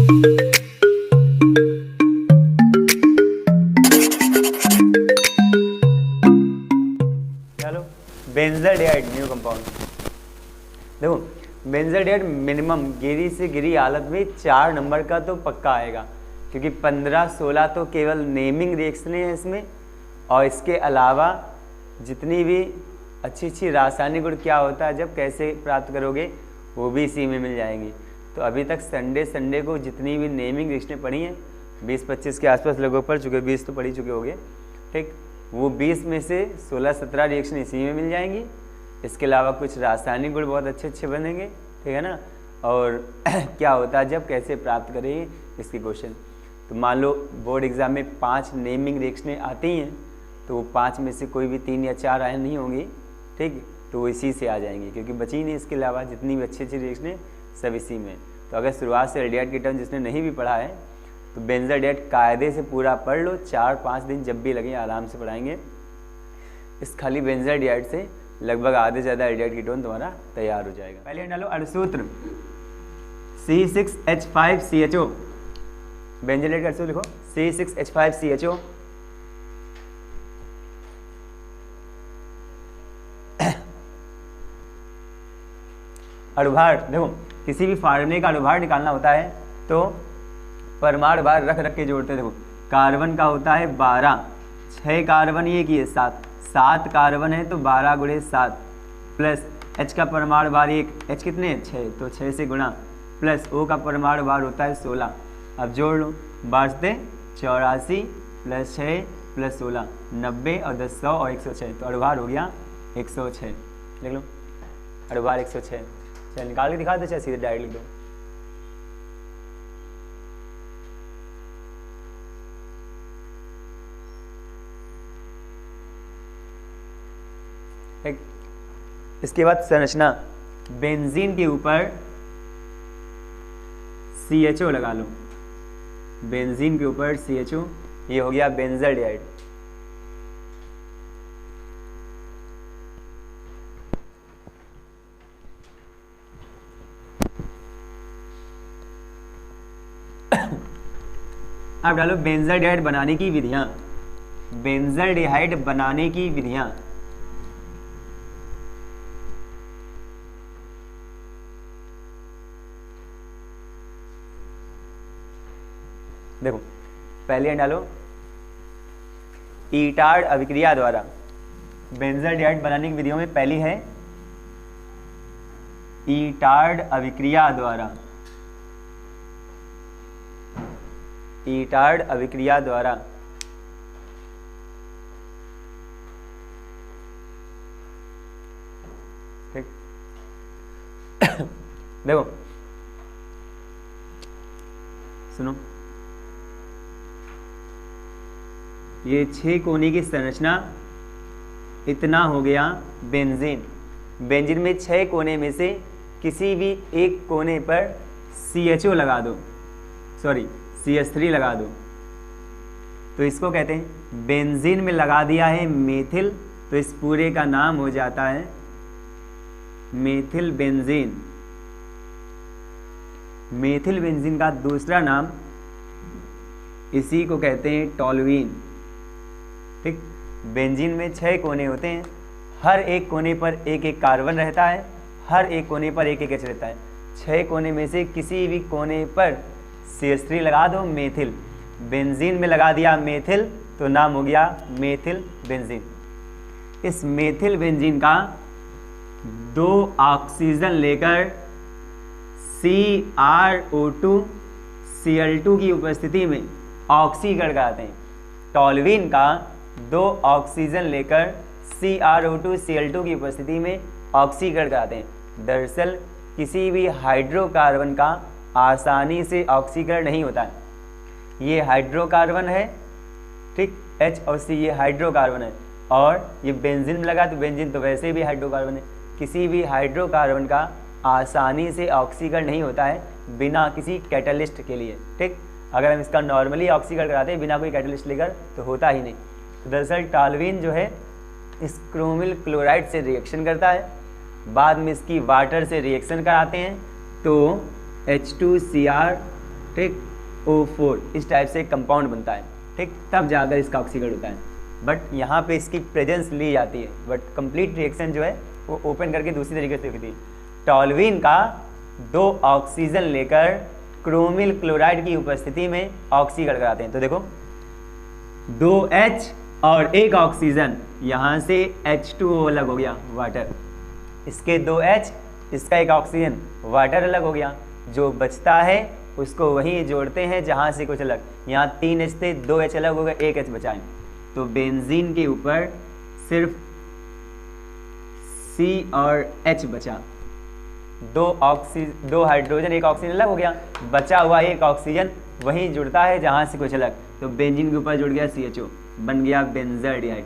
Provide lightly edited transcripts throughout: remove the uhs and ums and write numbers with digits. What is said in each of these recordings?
चलो बेंजोडिआइड new compound. देखो बेंजोडिआइड minimum गिरी से गिरी हालत में 4 नंबर का तो पक्का आएगा, क्योंकि 15-16 तो केवल नेमिंग रिएक्शन है इसमें, और इसके अलावा जितनी भी अच्छी रासायनिक गुण क्या होता है, जब कैसे प्राप्त करोगे, वो भी इसी में मिल जाएंगी। तो अभी तक संडे को जितनी भी नेमिंग रिएक्शनें पढ़ी हैं 20-25 के आसपास लोगों पढ़ चुके, 20 तो पढ़ ही चुके होंगे, ठीक। वो 20 में से 16-17 रिएक्शन इसी में मिल जाएंगी। इसके अलावा कुछ रासायनिक गुण बहुत अच्छे बनेंगे, ठीक है ना। और क्या होता है जब कैसे प्राप्त करेंगे इसके क्वेश्चन। तो मान लो बोर्ड एग्जाम में 5 नेमिंग रिएक्शनें आती हैं, तो वो 5 में से कोई भी 3 या 4 आए नहीं होंगी, ठीक, तो वो इसी से आ जाएंगी, क्योंकि बची नहीं इसके अलावा जितनी भी अच्छी रिएक्शनें सब इसी में। तो अगर शुरुआत से एल्डिहाइड की टर्म जिसने नहीं भी पढ़ा है तो बेंजोडिआइड कायदे से पूरा पढ़ लो, 4-5 दिन जब भी लगे आराम से पढ़ाएंगे। इस खाली बेंजोडिआइड से लगभग आधे से ज़्यादा एल्डिहाइड कीटोन तुम्हारा तैयार हो जाएगा। पहले डालो अणुसूत्र C6H5CHO, बेंजोडिआइड का अणुसूत्र लिखो C6H5CHO। अणुभार, देखो किसी भी फार्मूले का अणुभार निकालना होता है तो परमाणु भार रख के जोड़ते हैं। देखो कार्बन का होता है 12, 6 कार्बन ये की है 7 कार्बन है तो 12 × 7 प्लस H का परमाणु भार 1, H कितने 6, तो 6 से गुणा, प्लस O का परमाणु भार होता है 16। अब जोड़ लो, बाजते 84 + 6 + 16 90 और 10 100 और 106, तो अणुभार हो गया 106। लिख लो अणुभार 106। चल निकाल के दिखा दो, चाहे सीधे डायरेक्ट लिख दो। इसके बाद संरचना, बेंजीन के ऊपर CHO लगा लो, बेंजीन के ऊपर CHO, ये हो गया बेंजोडिआइड। अब डालो बेंजोडिआइड बनाने की विधियां, बेंजोडिआइड बनाने की विधियां। देखो पहले डालो ईटार्ड अभिक्रिया द्वारा, बेंजोडिआइड बनाने की विधियों में पहली है ईटार्ड अभिक्रिया द्वारा, ईटार्ड अभिक्रिया द्वारा। ठीक देखो सुनो, ये 6 कोने की संरचना, इतना हो गया बेंजीन। बेंजीन में 6 कोने में से किसी भी एक कोने पर CHO लगा दो, सॉरी CH3 लगा दो, तो इसको कहते हैं बेंजीन में लगा दिया है मेथिल, तो इस पूरे का नाम हो जाता है मेथिल बेंजीन। मेथिल बेंजीन का दूसरा नाम इसी को कहते हैं टॉल्यूइन। ठीक, बेंजीन में 6 कोने होते हैं, हर एक कोने पर एक एक कार्बन रहता है, हर एक कोने पर एक एक H रहता है। 6 कोने में से किसी भी कोने पर CH3 लगा दो मेथिल, बेंजीन में लगा दिया मेथिल, तो नाम हो गया मेथिल बेंजीन। इस मेथिल बेंजीन का 2 ऑक्सीजन लेकर CrO2 Cl2 की उपस्थिति में ऑक्सीकरण कराते हैं। टॉल्यूइन का 2 ऑक्सीजन लेकर CrO2 Cl2 की उपस्थिति में ऑक्सीकरण कराते हैं। दरअसल किसी भी हाइड्रोकार्बन का आसानी से ऑक्सीकरण नहीं होता है। ये हाइड्रोकार्बन है, ठीक, H और C ये हाइड्रोकार्बन है, और ये बेंजीन में लगा तो बेंजीन तो वैसे भी हाइड्रोकार्बन है। किसी भी हाइड्रोकार्बन का आसानी से ऑक्सीकरण नहीं होता है बिना किसी कैटलिस्ट के लिए। ठीक, अगर हम इसका नॉर्मली ऑक्सीकरण कराते हैं बिना कोई कैटलिस्ट लेकर तो होता ही नहीं। तो दरअसल टॉल्यूइन जो है इस क्रोमिल क्लोराइड से रिएक्शन करता है, बाद में इसकी वाटर से रिएक्शन कराते हैं तो H2Cr ठीक, O4 इस टाइप से कंपाउंड बनता है, ठीक, तब जाकर इसका ऑक्सीकरण होता है। बट यहाँ पे इसकी प्रेजेंस ली जाती है, बट कंप्लीट रिएक्शन जो है वो ओपन करके दूसरी तरीके से होती है। टॉल्यूइन का 2 ऑक्सीजन लेकर क्रोमिल क्लोराइड की उपस्थिति में ऑक्सीकरण कराते हैं। तो देखो 2H और 1 ऑक्सीजन, यहाँ से H2O अलग हो गया, वाटर, इसके 2H, इसका 1 ऑक्सीजन, वाटर अलग हो गया। जो बचता है उसको वहीं जोड़ते हैं जहाँ से कुछ अलग, यहाँ 3H थे, 2H अलग हो गए, 1H बचा है। तो बेंजीन के ऊपर सिर्फ C और H बचा, 2 हाइड्रोजन 1 ऑक्सीजन अलग हो गया, बचा हुआ 1 ऑक्सीजन वहीं जुड़ता है जहाँ से कुछ अलग, तो बेंजीन के ऊपर जुड़ गया CHO, बन गया बेंजाल्डिहाइड।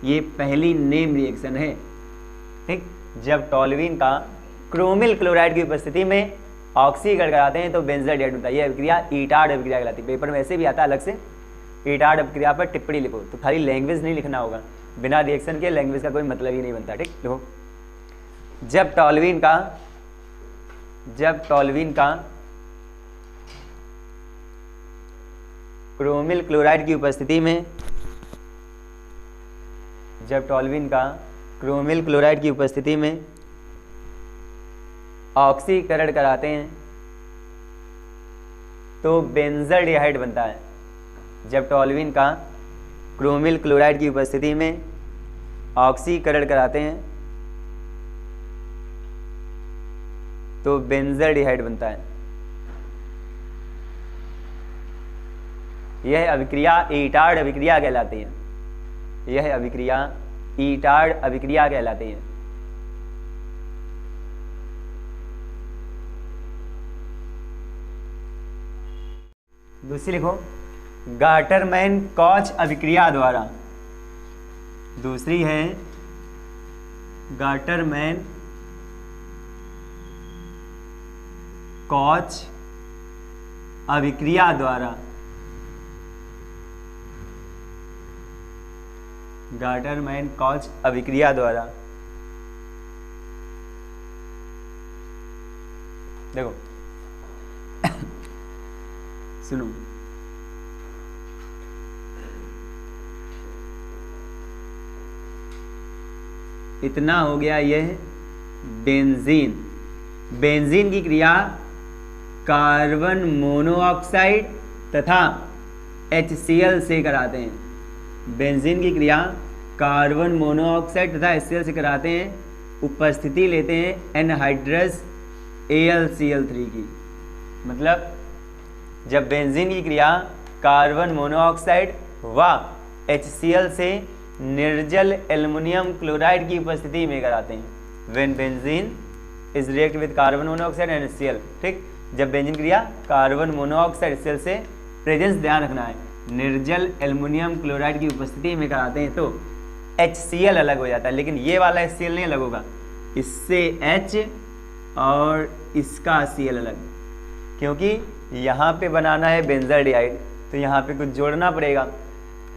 ये पहली नेम रिएक्शन है, ठीक। जब टॉल्यूइन का क्रोमिल क्लोराइड की उपस्थिति में ऑक्सीकरण कराते हैं तो बेंजाल्डिहाइड बनता है। यह अभिक्रिया ईटार्ड अभिक्रिया कहलाती है। पेपर में ऐसे भी आता है अलग से, ईटार्ड अभिक्रिया पर टिप्पणी लिखो, तो खाली लैंग्वेज नहीं लिखना होगा, बिना रिएक्शन के लैंग्वेज का कोई मतलब ही नहीं बनता, ठीक। लिखो, जब टॉल्यूइन का क्रोमिल क्लोराइड की उपस्थिति में, जब टॉल्यूइन का क्रोमिल क्लोराइड की उपस्थिति में ऑक्सीकरण कराते हैं तो बेंजाल्डिहाइड बनता है। जब टॉल्यूइन का क्रोमिल क्लोराइड की उपस्थिति में ऑक्सीकरण कराते हैं तो बेंजाल्डिहाइड बनता है। यह अभिक्रिया ईटार्ड अभिक्रिया कहलाती है। यह अभिक्रिया ईटार्ड अभिक्रिया कहलाती है। दूसरी लिखो, गाटरमैन कॉच अभिक्रिया द्वारा। दूसरी है गाटरमैन कॉच अभिक्रिया द्वारा। गाटरमैन कॉच अभिक्रिया द्वारा। देखो सुनो, इतना हो गया यह बेंजीन। बेंजीन की क्रिया कार्बन मोनोऑक्साइड तथा HCl से कराते हैं। बेंजीन की क्रिया कार्बन मोनोऑक्साइड तथा HCl से कराते हैं। उपस्थिति लेते हैं एनहाइड्रस AlCl3 की। मतलब जब बेंजीन की क्रिया कार्बन मोनोऑक्साइड व HCl से निर्जल एल्युमिनियम क्लोराइड की उपस्थिति में कराते हैं। When benzene is react with carbon monoxide and HCl, ठीक। जब बेंजीन क्रिया कार्बन मोनोऑक्साइड HCl से, प्रेजेंस ध्यान रखना है, निर्जल एल्युमिनियम क्लोराइड की उपस्थिति में कराते हैं तो HCl अलग हो जाता है। लेकिन ये वाला HCl नहीं अलग होगा, इससे H और इसका Cl अलग, क्योंकि यहाँ पे बनाना है बेंजाल्डिहाइड तो यहाँ पे कुछ जोड़ना पड़ेगा।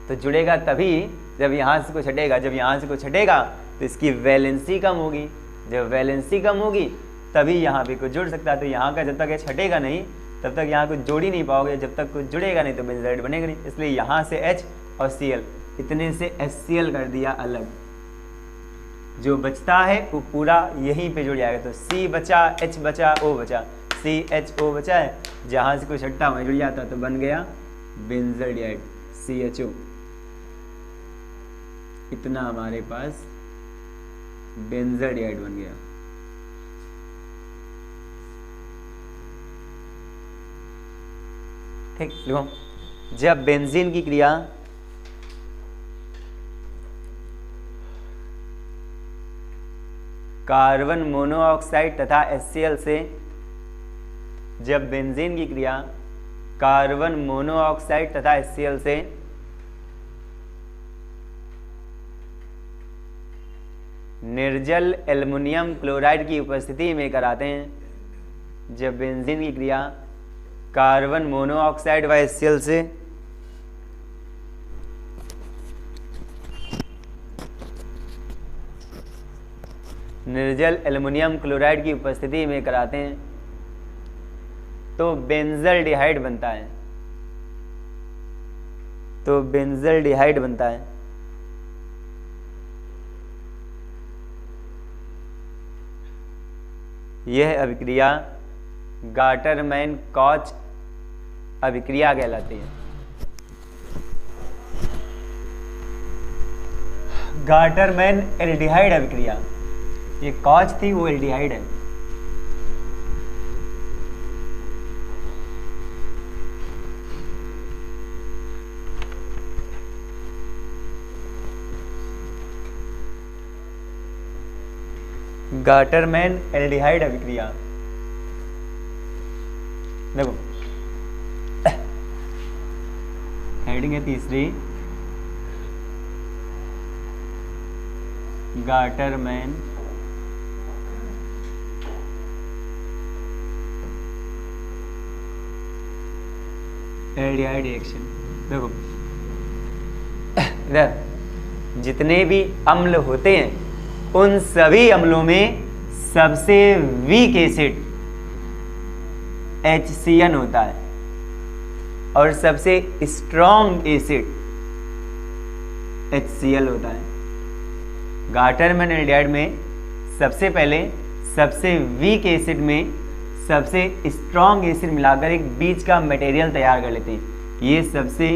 तो जुड़ेगा तभी जब यहाँ से कुछ हटेगा। जब यहाँ से कुछ हटेगा तो इसकी वैलेंसी कम होगी। जब वैलेंसी कम होगी तभी यहाँ पे कुछ जुड़ सकता है। तो यहाँ का जब तक H हटेगा नहीं तब तक यहाँ कुछ जोड़ ही नहीं पाओगे। जब तक कुछ जुड़ेगा नहीं तो बेंजाल्डिहाइड बनेगा नहीं। इसलिए यहाँ से H और Cl, इतने से HCl कर दिया अलग। जो बचता है वो पूरा यहीं पे जुड़ जाएगा। तो C बचा, H बचा, O बचा, CHO बचा है, जहाँ से कुछ हटता वहीं जुड़ जाता तो बन गया बेंजाल्डिहाइड CHO। इतना हमारे पास बेंजाल्डिहाइड बन गया। ठीक, लिखो, जब बेंजीन की क्रिया कार्बन मोनोऑक्साइड तथा HCl से, जब बेंजीन की क्रिया कार्बन मोनोऑक्साइड तथा HCl से निर्जल एल्युमिनियम क्लोराइड की उपस्थिति में कराते हैं। जब बेंजीन की क्रिया कार्बन मोनोऑक्साइड व HCl से निर्जल एल्युमिनियम क्लोराइड की उपस्थिति में कराते हैं तो बेंजल्डिहाइड बनता है, तो बेंजल्डिहाइड बनता है। यह अभिक्रिया गाटरमैन कॉच अभिक्रिया कहलाती है। गाटरमैन एल्डिहाइड अभिक्रिया, ये कॉच थी वो एल्डिहाइड है। गाटरमैन एल्डिहाइड अभिक्रिया, देखो हेडिंग है तीसरी, गाटरमैन एल्डिहाइड रिएक्शन। देखो इधर जितने भी अम्ल होते हैं उन सभी अम्लों में सबसे वीक एसिड HCN होता है और सबसे स्ट्रॉन्ग एसिड HCl होता है। गाटरमैन एल्डिहाइड में सबसे पहले सबसे वीक एसिड में सबसे स्ट्रॉन्ग एसिड मिलाकर एक बीच का मटेरियल तैयार कर लेते हैं। ये सबसे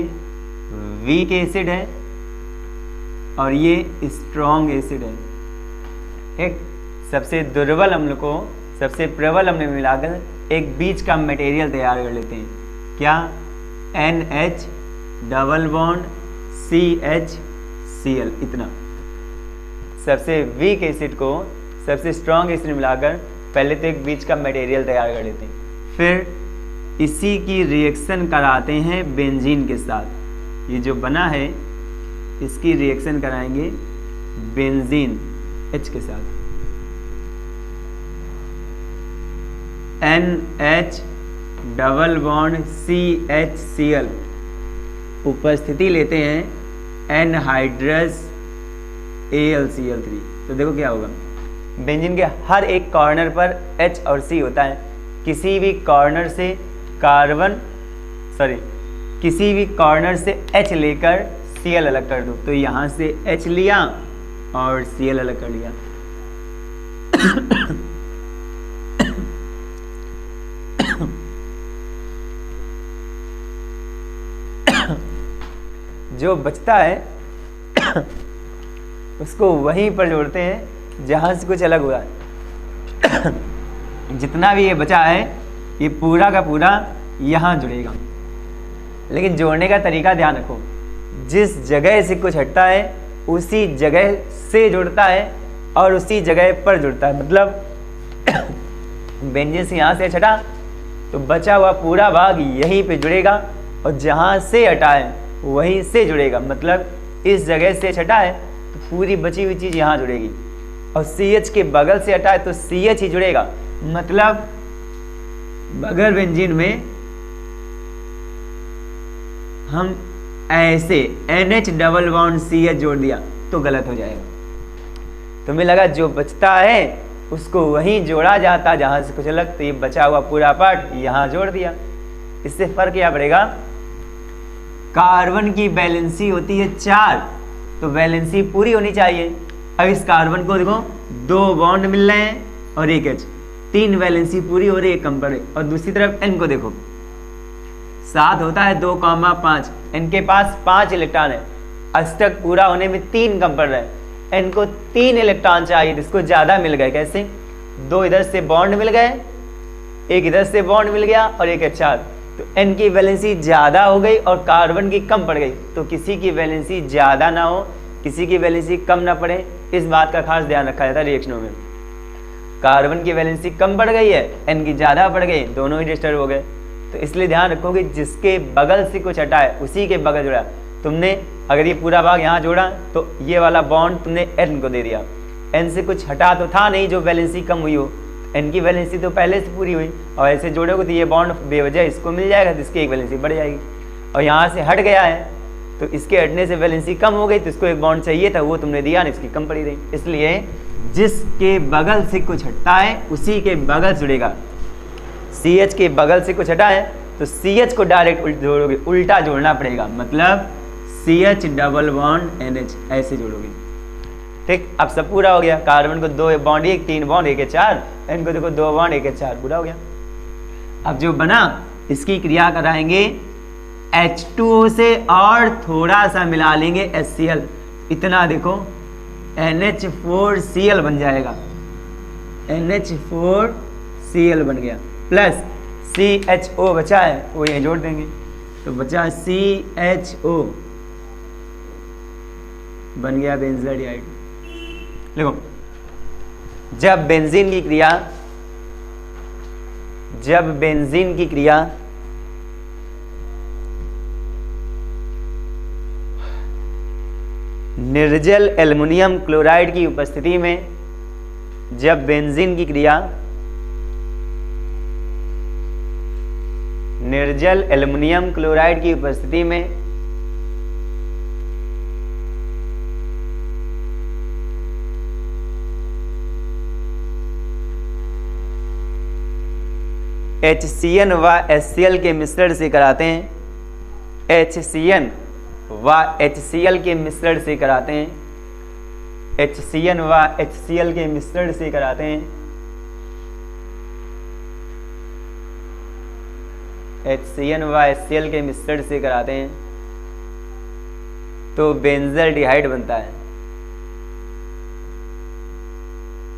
वीक एसिड है और ये स्ट्रॉन्ग एसिड है। एक सबसे दुर्बल अम्ल को सबसे प्रबल अम्ल में मिलाकर एक बीच का मटेरियल तैयार कर लेते हैं। क्या? NH double bond CHCl। इतना सबसे वीक एसिड को सबसे स्ट्रॉन्ग एसिड मिलाकर पहले तो एक बीच का मटेरियल तैयार कर लेते हैं, फिर इसी की रिएक्शन कराते हैं बेंजीन के साथ। ये जो बना है इसकी रिएक्शन कराएंगे बेंजीन H के साथ। NH डबल बॉन्ड CHCl उपस्थिति लेते हैं एनहाइड्रस AlCl3। तो देखो क्या होगा, बेंजीन के हर एक कॉर्नर पर H और C होता है। किसी भी कॉर्नर से किसी भी कॉर्नर से H लेकर Cl अलग कर दो, तो यहाँ से H लिया और Cl अलग कर लिया। जो बचता है उसको वहीं पर जोड़ते हैं जहाँ से कुछ अलग हुआ है। जितना भी ये बचा है ये पूरा का पूरा यहाँ जुड़ेगा, लेकिन जोड़ने का तरीका ध्यान रखो। जिस जगह से कुछ हटता है उसी जगह से जुड़ता है और उसी जगह पर जुड़ता है। मतलब बेंजीन से यहाँ से हटा तो बचा हुआ पूरा भाग यहीं पे जुड़ेगा और जहाँ से हटा है वहीं से जुड़ेगा। मतलब इस जगह से हटा है तो पूरी बची हुई चीज़ यहाँ जुड़ेगी और CH के बगल से हटा है तो CH ही जुड़ेगा। मतलब बगैर बेंजीन में हम ऐसे NH डबल बॉन्ड CH जोड़ दिया तो गलत हो जाएगा। तुम्हें लगा जो बचता है उसको वहीं जोड़ा जाता जहाँ से कुछ अलग, तो ये बचा हुआ पूरा पार्ट यहाँ जोड़ दिया। इससे फर्क क्या पड़ेगा, कार्बन की वैलेंसी होती है 4, तो वैलेंसी पूरी होनी चाहिए। अब इस कार्बन को देखो 2 बॉन्ड मिल रहे हैं और एक H, 3 वैलेंसी पूरी हो रही है, कम पड़े। और दूसरी तरफ N को देखो 7 होता है 2,5, N के पास 5 इलेक्ट्रॉन है, अष्टक पूरा होने में 3 कम पड़ रहा है। N को 3 इलेक्ट्रॉन चाहिए, इसको ज़्यादा मिल गए। कैसे? 2 इधर से बॉन्ड मिल गए, एक इधर से बॉन्ड मिल गया और एक HR, तो N की वैलेंसी ज़्यादा हो गई और कार्बन की कम पड़ गई। तो किसी की वैलेंसी ज़्यादा ना हो, किसी की वैलेंसी कम ना पड़े, इस बात का खास ध्यान रखा जाता है रिएक्शनों में। कार्बन की वैलेंसी कम पड़ गई है, N की ज़्यादा पड़ गई, दोनों ही डिस्टर्ब हो गए। तो इसलिए ध्यान रखो कि जिसके बगल से कुछ हटा है उसी के बगल जुड़ा। तुमने अगर ये पूरा भाग यहाँ जोड़ा तो ये वाला बॉन्ड तुमने N को दे दिया। N से कुछ हटा तो था नहीं जो वैलेंसी कम हुई हो, N की वैलेंसी तो पहले से पूरी हुई, और ऐसे जोड़ोगे तो ये बॉन्ड बेवजह इसको मिल जाएगा, तो इसकी एक वैलेंसी बढ़ जाएगी। और यहाँ से हट गया है तो इसके हटने से वैलेंसी कम हो गई, तो इसको एक बॉन्ड चाहिए था, वो तुमने दिया ना, इसकी कम पड़ी रही। इसलिए जिसके बगल से कुछ हटता है उसी के बगल जुड़ेगा। CH के बगल से कुछ हटा है तो CH को डायरेक्ट जोड़ोगे, उल्टा जोड़ना पड़ेगा, मतलब CH डबल बॉन्ड NH ऐसे जोड़ोगे। ठीक, अब सब पूरा हो गया। कार्बन को 2 बॉन्ड 1, 3 बॉन्ड 1 4, इनको देखो 2 बॉन्ड 1 4, पूरा हो गया। अब जो बना इसकी क्रिया कराएंगे H2O से और थोड़ा सा मिला लेंगे HCl, इतना देखो NH4Cl बन जाएगा, NH4Cl बन गया, प्लस CHO बचा है वो यहीं जोड़ देंगे, तो बचा CHO बन गया बेंजाडिहाइड। देखो जब बेंजीन की क्रिया निर्जल एल्युमिनियम क्लोराइड की उपस्थिति में, जब बेंजीन की क्रिया निर्जल एल्युमिनियम क्लोराइड की उपस्थिति में HCN व HCl के मिश्रण से कराते हैं, HCN व HCl के मिश्रण से कराते हैं, HCN व HCl के मिश्रण से कराते हैं, HCN व HCl के मिश्रण से कराते हैं, तो बेंजाल्डिहाइड बनता है,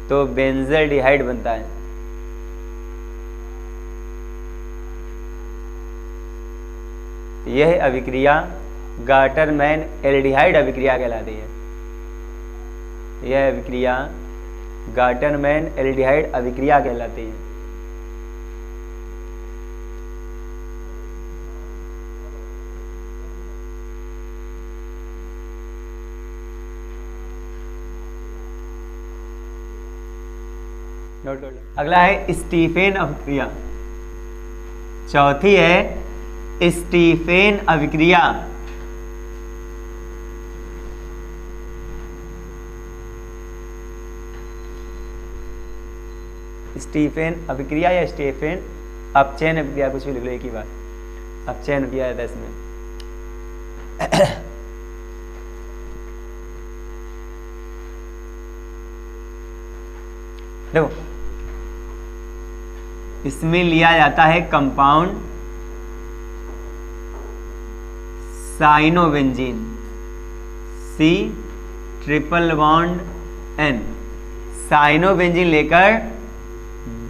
तो बेंजाल्डिहाइड बनता है। यह अभिक्रिया गाटरमैन एल्डिहाइड अभिक्रिया कहलाती है। यह अभिक्रिया गाटरमैन एल्डिहाइड अभिक्रिया कहलाती है। अगला है स्टीफेन अभिक्रिया। चौथी है स्टीफेन अभिक्रिया। स्टीफेन अभिक्रिया या स्टीफेन अपचयन अभिक्रिया, कुछ भी लिख लो एक ही बार, अपचयन अभिक्रिया है इसमें। देखो इसमें लिया जाता है compound cyanobenzene, C triple bond N, cyanobenzene लेकर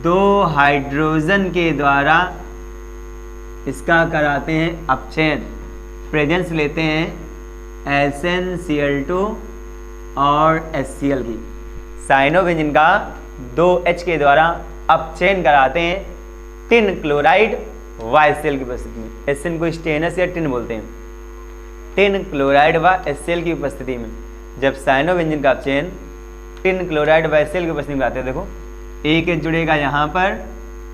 2 हाइड्रोजन के द्वारा इसका कराते हैं अपचयन, प्रेजेंस लेते हैं SnCl2 और HCl की। साइनोबेंजीन का 2H के द्वारा अपचयन कराते हैं टिन क्लोराइड व HCl की उपस्थिति में। SN को स्टेनस या टिन बोलते हैं। टिन क्लोराइड व HCl की उपस्थिति में जब साइनोबेंजीन का अपचयन टिन क्लोराइड व HCl की उपस्थिति में कराते हैं, देखो एक H जुड़ेगा यहाँ पर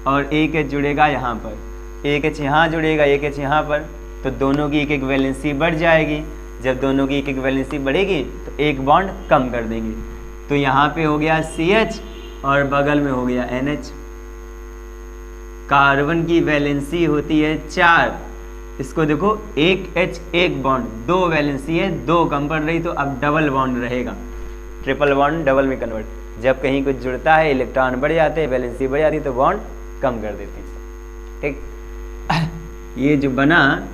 और एक H जुड़ेगा यहाँ पर, एक H यहाँ जुड़ेगा, एक H यहाँ पर, तो दोनों की एक एक वैलेंसी बढ़ जाएगी। जब दोनों की एक एक वैलेंसी बढ़ेगी तो एक बॉन्ड कम कर देंगे, तो यहाँ पे हो गया CH और बगल में हो गया NH। कार्बन की वैलेंसी होती है 4, इसको देखो एक H एक बॉन्ड, 2 वैलेंसी है, 2 कम पड़ रही, तो अब डबल बॉन्ड रहेगा, ट्रिपल बॉन्ड डबल में कन्वर्ट। जब कहीं कुछ जुड़ता है इलेक्ट्रॉन बढ़ जाते हैं, वैलेंसी बढ़ जाती है, तो बॉन्ड कम कर देते हैं। ठीक, ये जो बना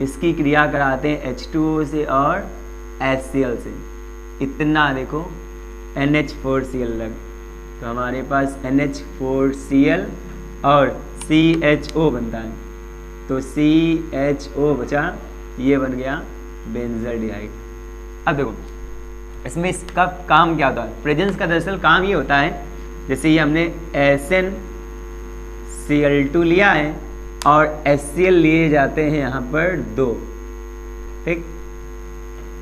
इसकी क्रिया कराते हैं H2O से और HCl से, इतना देखो NH4Cl लग, तो हमारे पास NH4Cl और CHO बनता है, तो CHO बचा, ये बन गया बेंजाल्डिहाइड। अब देखो इसमें इसका काम क्या होता है, प्रेजेंस का दरअसल काम ये होता है, जैसे ये हमने SnCl2 लिया है और HCl लिए जाते हैं यहाँ पर 2, ठीक,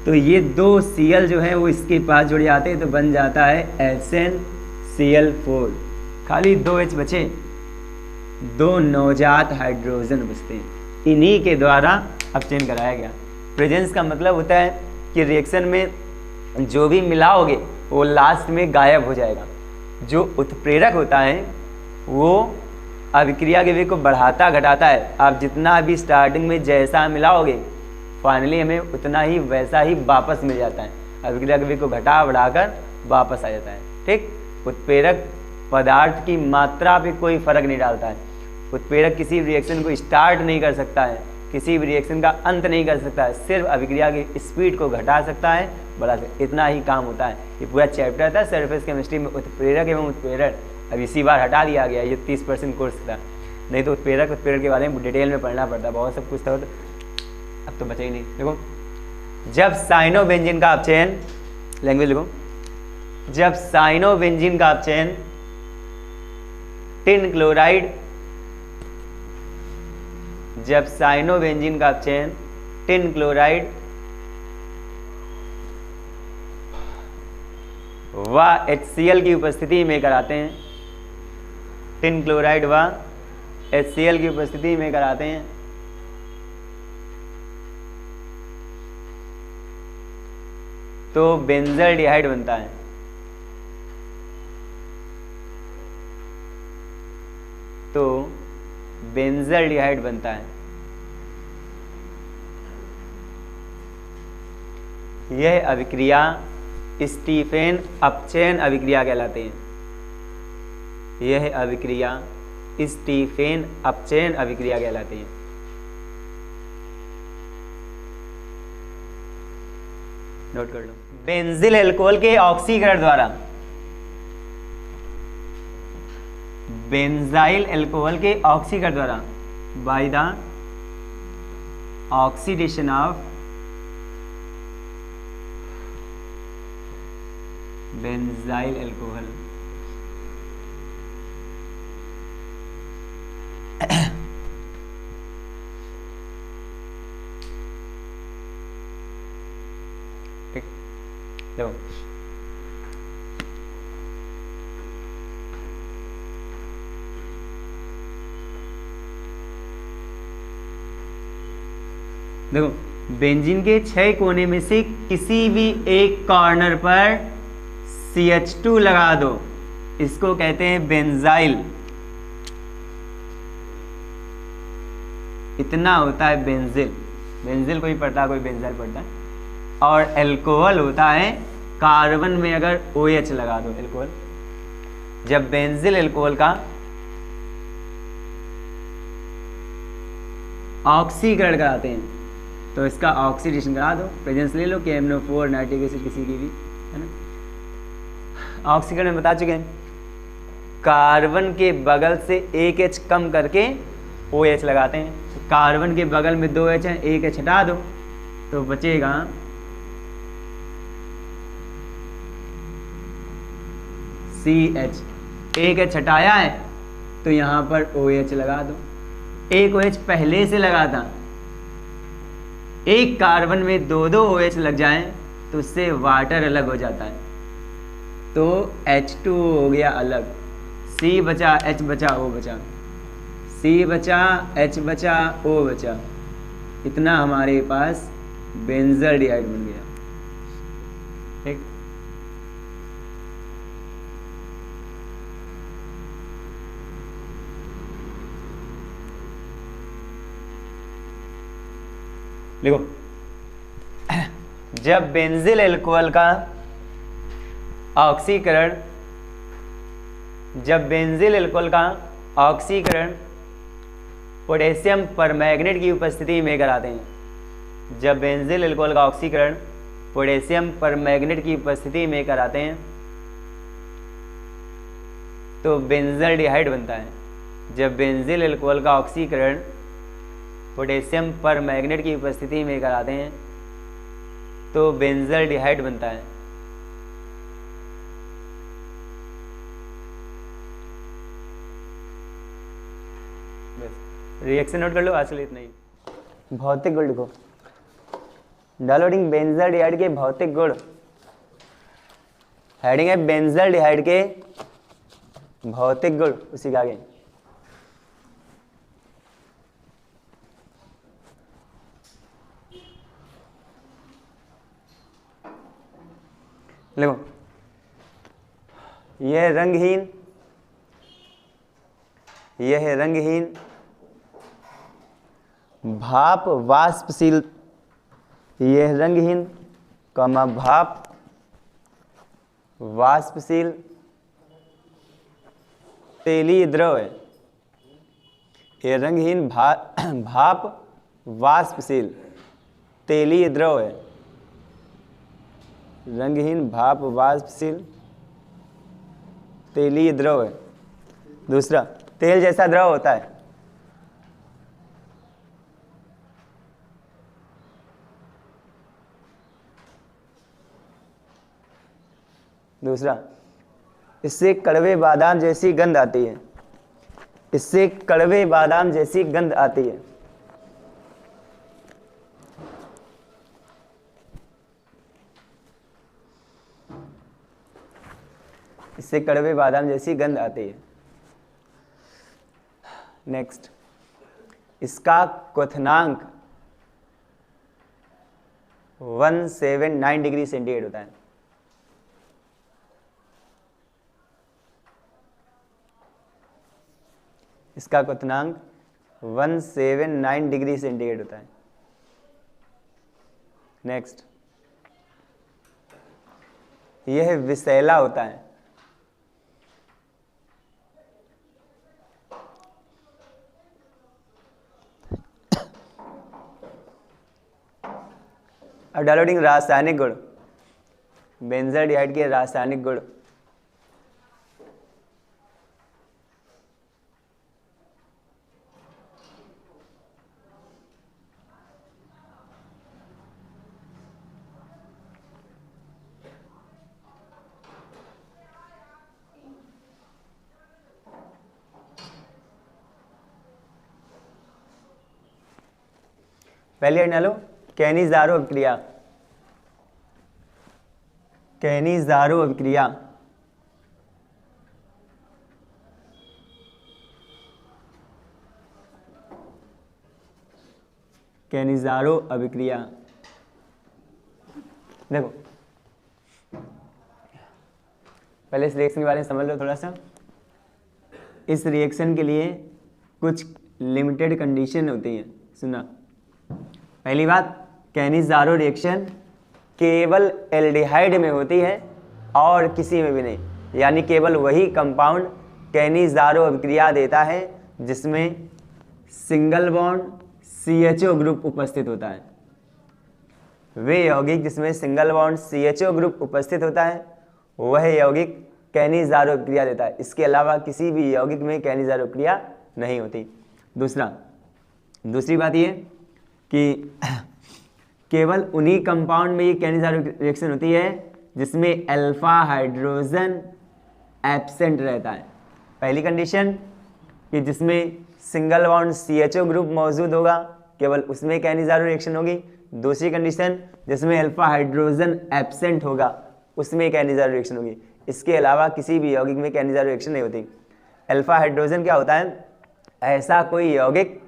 तो ये 2 Cl जो है वो इसके पास जुड़ जाते हैं, तो बन जाता है SnCl4, खाली 2H बचे, 2 नवजात हाइड्रोजन बचते हैं, इन्हीं के द्वारा अपचयन कराया गया। प्रेजेंस का मतलब होता है कि रिएक्शन में जो भी मिलाओगे वो लास्ट में गायब हो जाएगा। जो उत्प्रेरक होता है वो अभिक्रिया के वेग को बढ़ाता घटाता है। आप जितना भी स्टार्टिंग में जैसा मिलाओगे फाइनली हमें उतना ही वैसा ही वापस मिल जाता है। अभिक्रिया के वेग को घटा बढ़ाकर वापस आ जाता है। ठीक, उत्प्रेरक पदार्थ की मात्रा पे कोई फर्क नहीं डालता है। उत्प्रेरक किसी भी रिएक्शन को स्टार्ट नहीं कर सकता है, किसी भी रिएक्शन का अंत नहीं कर सकता है, सिर्फ अभिक्रिया की स्पीड को घटा सकता है, बढ़ा सकता है, इतना ही काम होता है। ये पूरा चैप्टर था सरफेस केमिस्ट्री में उत्प्रेरक एवं उत्प्रेरक। अब इसी बार हटा दिया गया, ये 30% कोर्स था, नहीं तो उत्प्रेरक के बारे में डिटेल में पढ़ना पड़ता, बहुत सब कुछ था। अब तो बचा ही नहीं। देखो, जब साइनोबेंजीन का अपचयन, लैंग्वेज लिखो, जब साइनोबेंजीन का अपचयन टिन क्लोराइड, जब साइनोबेंजीन का अपचयन टिन क्लोराइड व HCl की उपस्थिति में कराते हैं, टिन क्लोराइड व HCl की उपस्थिति में कराते हैं, तो बेंजल्डिहाइड बनता है। तो बेंजल्डिहाइड बनता है। यह अभिक्रिया स्टीफेन अपचयन अभिक्रिया कहलाते हैं। यह अभिक्रिया स्टीफेन अपचयन अभिक्रिया कहलाती है। नोट कर लो। बेंजिल अल्कोहल के ऑक्सीकरण द्वारा, बेंजाइल अल्कोहल के ऑक्सीकरण द्वारा, by the oxidation of benzyl alcohol, ठीक, देखो देखो बेंजीन के 6 कोने में से किसी भी एक कॉर्नर पर CH2 लगा दो, इसको कहते हैं बेंजाइल। इतना होता है बेंजिल, बेंजिल कोई पढ़ता है, कोई बेंजाइल पढ़ता है। और अल्कोहल होता है कार्बन में अगर OH लगा दो, अल्कोहल। जब बेंजिल अल्कोहल का ऑक्सीकरण कराते हैं तो इसका ऑक्सीडेशन करा दो, प्रेजेंस ले लो, KMnO4 नाइट्रिक एसिड किसी की भी, है ना। ऑक्सीकरण में बता चुके हैं, कार्बन के बगल से एक H कम करके OH लगाते हैं। तो कार्बन के बगल में 2 H हैं, एक H हटा दो तो बचेगा CH। एक H हटाया है तो यहाँ पर OH लगा दो। एक OH पहले से लगा था, एक कार्बन में 2 OH लग जाएं तो उससे वाटर अलग हो जाता है, तो H2 हो गया अलग, C बचा, H बचा, O बचा, C बचा, H बचा, O बचा, इतना हमारे पास बेंजल्डिहाइड बन गया। ठीक, देखो जब बेंजिल अल्कोहल का ऑक्सीकरण, जब बेंजिल अल्कोहल का ऑक्सीकरण पोटेशियम परमैंगनेट की उपस्थिति में कराते हैं, जब बेंजिल अल्कोहल का ऑक्सीकरण पोटेशियम परमैंगनेट की उपस्थिति में कराते हैं तो बेंजल्डिहाइड बनता है। जब बेंजिल अल्कोहल का ऑक्सीकरण पोटेशियम परमैंगनेट की उपस्थिति में कराते हैं तो बेंजल्डिहाइड बनता है। बस रिएक्शन नोट कर लो, आज के लिए इतना ही। भौतिक गुण लिखो, डालोडिंग बेंजल्डिहाइड के भौतिक गुण, हेडिंग है बेंजल्डिहाइड के भौतिक गुण, उसी के आगे देखो, यह रंगहीन यह रंगहीन भाप वाष्पशील, यह रंगहीन भाप वाष्पशील तेलीय द्रव है। यह रंगहीन भाप वाष्पशील तेलीय द्रव है। रंगहीन भाप वाष्पशील तेलीय द्रव है। दूसरा, तेल जैसा द्रव होता है। दूसरा, इससे कड़वे बादाम जैसी गंध आती है। इससे कड़वे बादाम जैसी गंध आती है। इससे कड़वे बादाम जैसी गंध आती है। नेक्स्ट, इसका क्वथनांक 179 डिग्री सेंटीग्रेड होता है। इसका क्वथनांक 179 डिग्री सेंटीग्रेड होता है। नेक्स्ट, यह विषैला होता है। अब डालोडिंग रासायनिक गुण, बेंजोडिहाइड के रासायनिक गुण। पहले डालो कैनिज़ारो अभिक्रिया। कैनिज़ारो अभिक्रिया कैनिज़ारो अभिक्रिया। देखो पहले इस रिएक्शन के बारे में समझ लो थोड़ा सा। इस रिएक्शन के लिए कुछ लिमिटेड कंडीशन होती है। सुना, पहली बात, कैनिज़ारो रिएक्शन केवल एल्डिहाइड में होती है और किसी में भी नहीं। यानी केवल वही कंपाउंड कैनिज़ारो अभिक्रिया देता है जिसमें सिंगल बॉन्ड CHO ग्रुप उपस्थित होता है। वे यौगिक जिसमें सिंगल बॉन्ड CHO ग्रुप उपस्थित होता है वह यौगिक कैनिज़ारो अभिक्रिया देता है। इसके अलावा किसी भी यौगिक में कैनिज़ारो अभिक्रिया नहीं होती। दूसरी बात ये कि केवल उन्हीं कंपाउंड में ये कैनिज़ारो रिएक्शन होती है जिसमें अल्फा हाइड्रोजन एब्सेंट रहता है। पहली कंडीशन कि जिसमें सिंगल बॉन्ड CHO ग्रुप मौजूद होगा, केवल उसमें कैनिज़ारो रिएक्शन होगी। दूसरी कंडीशन जिसमें अल्फा हाइड्रोजन एब्सेंट होगा उसमें कैनिज़ारो रिएक्शन होगी। इसके अलावा किसी भी यौगिक में कैनिज़ारो रिएक्शन नहीं होती। अल्फा हाइड्रोजन क्या होता है? ऐसा कोई यौगिक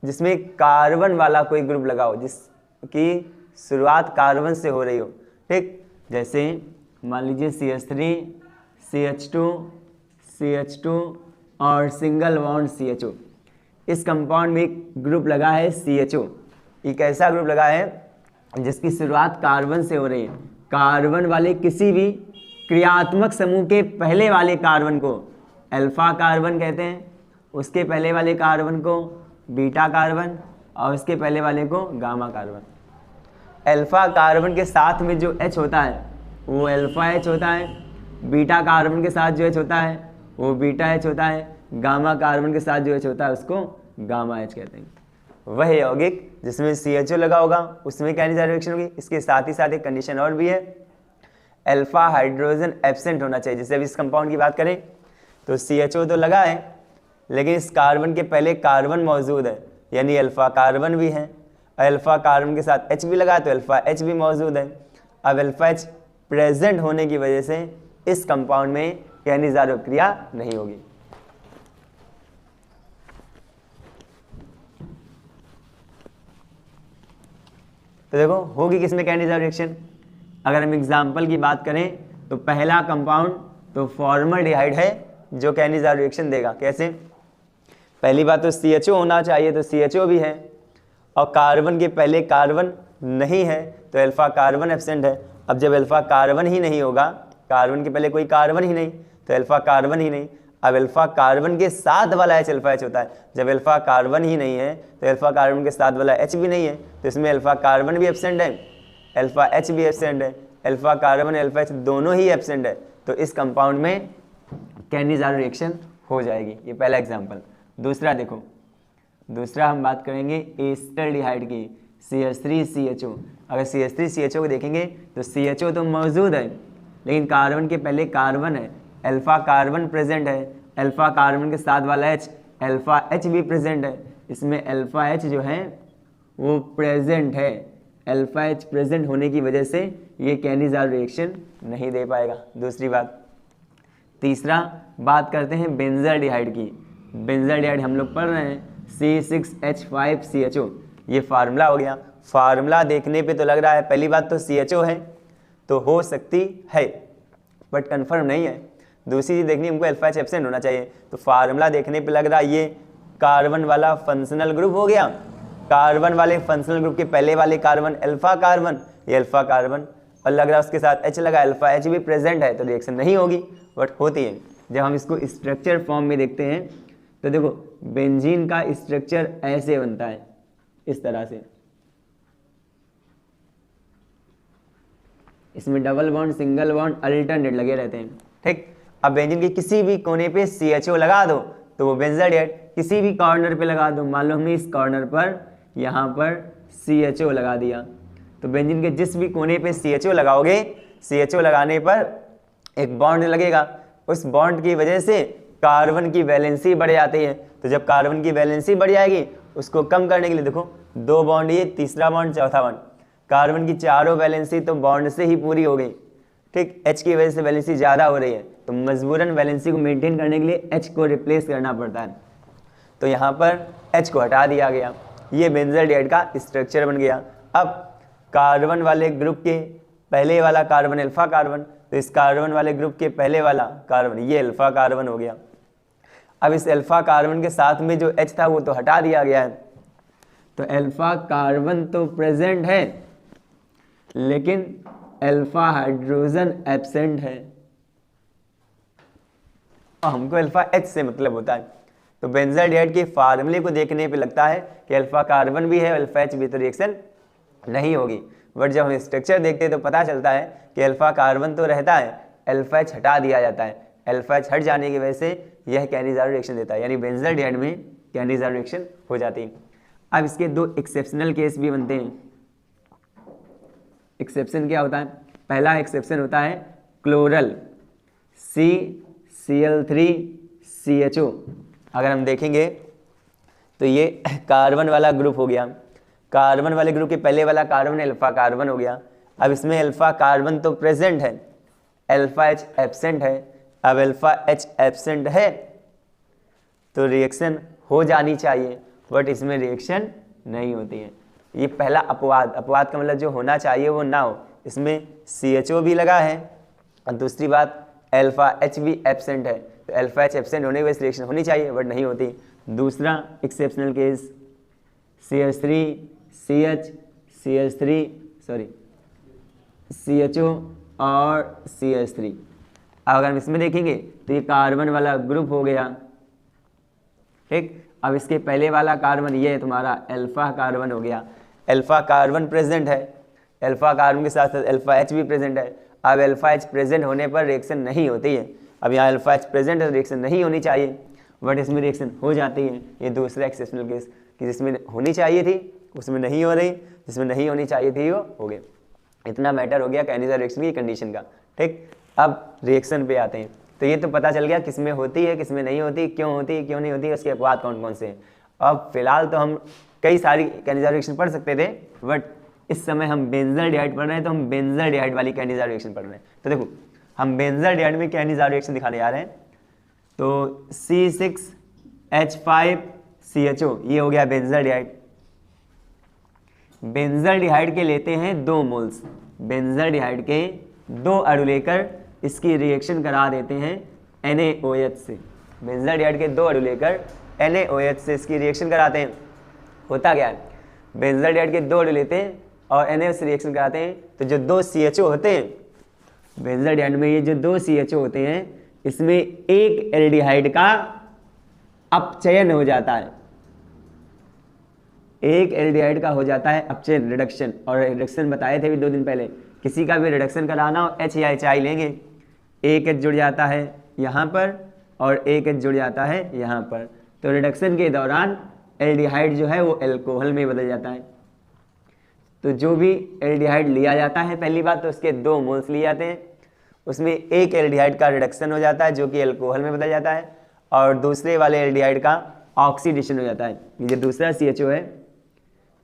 जिसमें कार्बन वाला कोई ग्रुप लगा हो, जिसकी शुरुआत कार्बन से हो रही हो। ठीक, जैसे मान लीजिए CH3 CH2 CH2 और सिंगल बॉन्ड CHO। इस कंपाउंड में एक ग्रुप लगा है CHO। एक ऐसा ग्रुप लगा है जिसकी शुरुआत कार्बन से हो रही है। कार्बन वाले किसी भी क्रियात्मक समूह के पहले वाले कार्बन को अल्फा कार्बन कहते हैं, उसके पहले वाले कार्बन को बीटा कार्बन और उसके पहले वाले को गामा कार्बन। अल्फा कार्बन के साथ में जो H होता है वो अल्फा H होता है, बीटा कार्बन के साथ जो H होता है वो बीटा H होता है, गामा कार्बन के साथ जो H होता है उसको गामा H कहते हैं। वह यौगिक जिसमें CHO लगा होगा उसमें कैनिज़ारो रिएक्शन होगी। इसके साथ ही साथ एक कंडीशन और भी है, अल्फा हाइड्रोजन एब्सेंट होना चाहिए। जैसे अभी इस कंपाउंड की बात करें तो CHO तो लगा है लेकिन इस कार्बन के पहले कार्बन मौजूद है, यानी अल्फा कार्बन भी है। अल्फा कार्बन के साथ H भी लगा है तो अल्फा H भी मौजूद है। अब अल्फा H प्रेजेंट होने की वजह से इस कंपाउंड में कैनिज़ारो क्रिया नहीं होगी। तो देखो होगी किसमें कैनिज़ारो रिएक्शन। अगर हम एग्जाम्पल की बात करें तो पहला कंपाउंड तो फॉर्मल्डिहाइड है जो कैनिज़ारो रिएक्शन देगा। कैसे? पहली बात तो CHO होना चाहिए, तो CHO भी है, और कार्बन के पहले कार्बन नहीं है तो अल्फा कार्बन एब्सेंट है। अब जब अल्फा कार्बन ही नहीं होगा, कार्बन के पहले कोई कार्बन ही नहीं तो अल्फा कार्बन ही नहीं। अब अल्फा कार्बन के साथ वाला H अल्फा H होता है, जब अल्फा कार्बन ही नहीं है तो अल्फा कार्बन के साथ वाला H भी नहीं है, तो इसमें अल्फा कार्बन भी एब्सेंट है, अल्फा H भी एब्सेंट है, अल्फा कार्बन अल्फा H दोनों ही एब्सेंट है, तो इस कंपाउंड में कैनिज़ारो रिएक्शन हो जाएगी। ये पहला एग्जाम्पल। दूसरा देखो, दूसरा हम बात करेंगे एस्टल्डिहाइड की, CH3CHO। अगर CH3CHO को देखेंगे तो CHO तो मौजूद है, लेकिन कार्बन के पहले कार्बन है, अल्फा कार्बन प्रेजेंट है, अल्फा कार्बन के साथ वाला H अल्फा H भी प्रेजेंट है, इसमें अल्फा H जो है वो प्रेजेंट है। अल्फा H प्रेजेंट होने की वजह से ये कैनिज़ारो रिएक्शन नहीं दे पाएगा। दूसरी बात। तीसरा बात करते हैं बेंजल्डिहाइड की। बेंजल्डिहाइड हम लोग पढ़ रहे हैं C6H5CHO, ये फार्मूला हो गया। फार्मूला देखने पे तो लग रहा है, पहली बात तो CHO है तो हो सकती है बट कंफर्म नहीं है। दूसरी चीज़ देखनी हमको अल्फा H एब्सेंट होना चाहिए, तो फार्मूला देखने पे लग रहा है ये कार्बन वाला फंक्शनल ग्रुप हो गया। कार्बन वाले फंक्शनल ग्रुप के पहले वाले कार्बन अल्फा कार्बन, ये अल्फा कार्बन, और लग रहा है उसके साथ H लगा, अल्फा H भी प्रेजेंट है, तो रिएक्शन नहीं होगी बट होती है। जब हम इसको स्ट्रक्चर फॉर्म में देखते हैं तो देखो बेंजीन का स्ट्रक्चर ऐसे बनता है, इस तरह से, इसमें double bond single bond alternate लगे रहते हैं। ठीक, अब बेंजीन के किसी भी कोने पे CHO लगा दो तो वो बेंजल्डिहाइड, किसी भी कॉर्नर पे लगा दो, मान लो हमने इस कॉर्नर पर यहाँ पर CHO लगा दिया, तो बेंजीन के जिस भी कोने पे CHO लगाओगे, CHO लगाने पर एक बॉन्ड लगेगा, उस बॉन्ड की वजह से कार्बन की वैलेंसी बढ़ जाती है। तो जब कार्बन की वैलेंसी बढ़ जाएगी, उसको कम करने के लिए देखो 2 बॉन्ड, ये तीसरा बॉन्ड, चौथा बॉन्ड, कार्बन की चारों वैलेंसी तो बॉन्ड से ही पूरी हो गई। ठीक, H की वजह से वैलेंसी ज़्यादा हो रही है, तो मजबूरन वैलेंसी को मेंटेन करने के लिए H को रिप्लेस करना पड़ता है, तो यहाँ पर H को हटा दिया गया। ये बेंजल्डिहाइड का स्ट्रक्चर बन गया। अब कार्बन वाले ग्रुप के पहले वाला कार्बन अल्फा कार्बन, तो इस कार्बन वाले ग्रुप के पहले वाला कार्बन ये अल्फा कार्बन हो गया। अब इस अल्फा कार्बन के साथ में जो H था वो तो हटा दिया गया है, तो अल्फा कार्बन तो प्रेजेंट है लेकिन अल्फा हाइड्रोजन एब्सेंट है, हमको अल्फा H से मतलब होता है। तो बेंजल्डिहाइड के फार्मूले को देखने पे लगता है कि अल्फा कार्बन भी है, अल्फा H भी, तो रिएक्शन नहीं होगी। बट जब हम स्ट्रक्चर देखते हैं तो पता चलता है कि अल्फा कार्बन तो रहता है, अल्फा H हटा दिया जाता है, अल्फा H हट जाने की वजह से यह कैनिज़ारो रिएक्शन देता है, यानी बेंजल्डिहाइड में कैनिज़ारो रिएक्शन हो जाती है। अब इसके 2 एक्सेप्शनल केस भी बनते हैं। एक्सेप्शन क्या होता है? पहला एक्सेप्शन होता है क्लोरल CCl3CHO। अगर हम देखेंगे तो ये कार्बन वाला ग्रुप हो गया, कार्बन वाले ग्रुप के पहले वाला कार्बन अल्फा कार्बन हो गया। अब इसमें अल्फा कार्बन तो प्रेजेंट है, अल्फा H एब्सेंट है। अब अल्फा H एब्सेंट है तो रिएक्शन हो जानी चाहिए, बट इसमें रिएक्शन नहीं होती है। ये पहला अपवाद, अपवाद का मतलब जो होना चाहिए वो ना हो, इसमें CHO भी लगा है, और दूसरी बात अल्फा H भी एब्सेंट है, तो अल्फा H एब्सेंट होने की वजह से रिएक्शन होनी चाहिए बट नहीं होती। दूसरा एक्सेप्शनल केस CHO और CH3। अब अगर हम इसमें देखेंगे तो ये कार्बन वाला ग्रुप हो गया। ठीक, अब इसके पहले वाला कार्बन ये तुम्हारा अल्फा कार्बन हो गया, अल्फा कार्बन प्रेजेंट है, अल्फा कार्बन के साथ साथ अल्फा H भी प्रेजेंट है। अब अल्फा H प्रेजेंट होने पर रिएक्शन नहीं होती है। अब यहाँ अल्फा H प्रेजेंट है तो रिएक्शन नहीं होनी चाहिए, बट इसमें रिएक्शन हो जाती है। ये दूसरा एक्सेप्शनल केस कि जिसमें होनी चाहिए थी उसमें नहीं हो रही, जिसमें नहीं होनी चाहिए थी वो हो गए। इतना मैटर हो गया कैनिज़ारो रिएक्शन की कंडीशन का। ठीक, अब रिएक्शन पे आते हैं। तो ये तो पता चल गया किसमें होती है, किसमें नहीं होती, क्यों होती है, क्यों नहीं होती है, उसके अपवाद कौन कौन से हैं। अब फिलहाल तो हम कई सारी कैनिज़ारो रिएक्शन पढ़ सकते थे, बट इस समय हम बेंजल्डिहाइड पढ़ रहे हैं, तो हम बेंजल्डिहाइड वाली कैनिज़ारो रिएक्शन पढ़ रहे हैं। तो देखो हम बेंजल्डिहाइड में कैनिज़ारो रिएक्शन दिखाने जा रहे हैं। तो C6H5CHO ये हो गया बेंजल्डिहाइड। बेंजल्डिहाइड के लेते हैं 2 मोल्स, बेंजल्डिहाइड के 2 अणु लेकर इसकी रिएक्शन करा देते हैं NaOH से, बेंजाडिहाइड के 2 अणु लेकर NaOH से इसकी रिएक्शन कराते हैं। होता क्या है, बेंजाडिहाइड के 2 अणु लेते हैं और NaOH से रिएक्शन कराते हैं, तो जो 2 CHO होते हैं बेंजाडिहाइड में, ये जो 2 CHO होते हैं इसमें एक एल्डिहाइड का अपचयन हो जाता है, एक एल्डिहाइड का हो जाता है अपचयन, रिडक्शन। और रिडक्शन बताए थे भी 2 दिन पहले, किसी का भी रिडक्शन कराना हो H या HI लेंगे, एक H जुड़ जाता है यहाँ पर और एक H जुड़ जाता है यहाँ पर, तो रिडक्शन के दौरान एल्डिहाइड जो है वो एल्कोहल में बदल जाता है। तो जो भी एल्डिहाइड लिया जाता है, पहली बात तो उसके 2 मोल्स लिए जाते हैं, उसमें एक एल्डिहाइड का रिडक्शन हो जाता है जो कि एल्कोहल में बदल जाता है, और दूसरे वाले एल्डिहाइड का ऑक्सीडेशन हो जाता है। ये जो दूसरा CHO है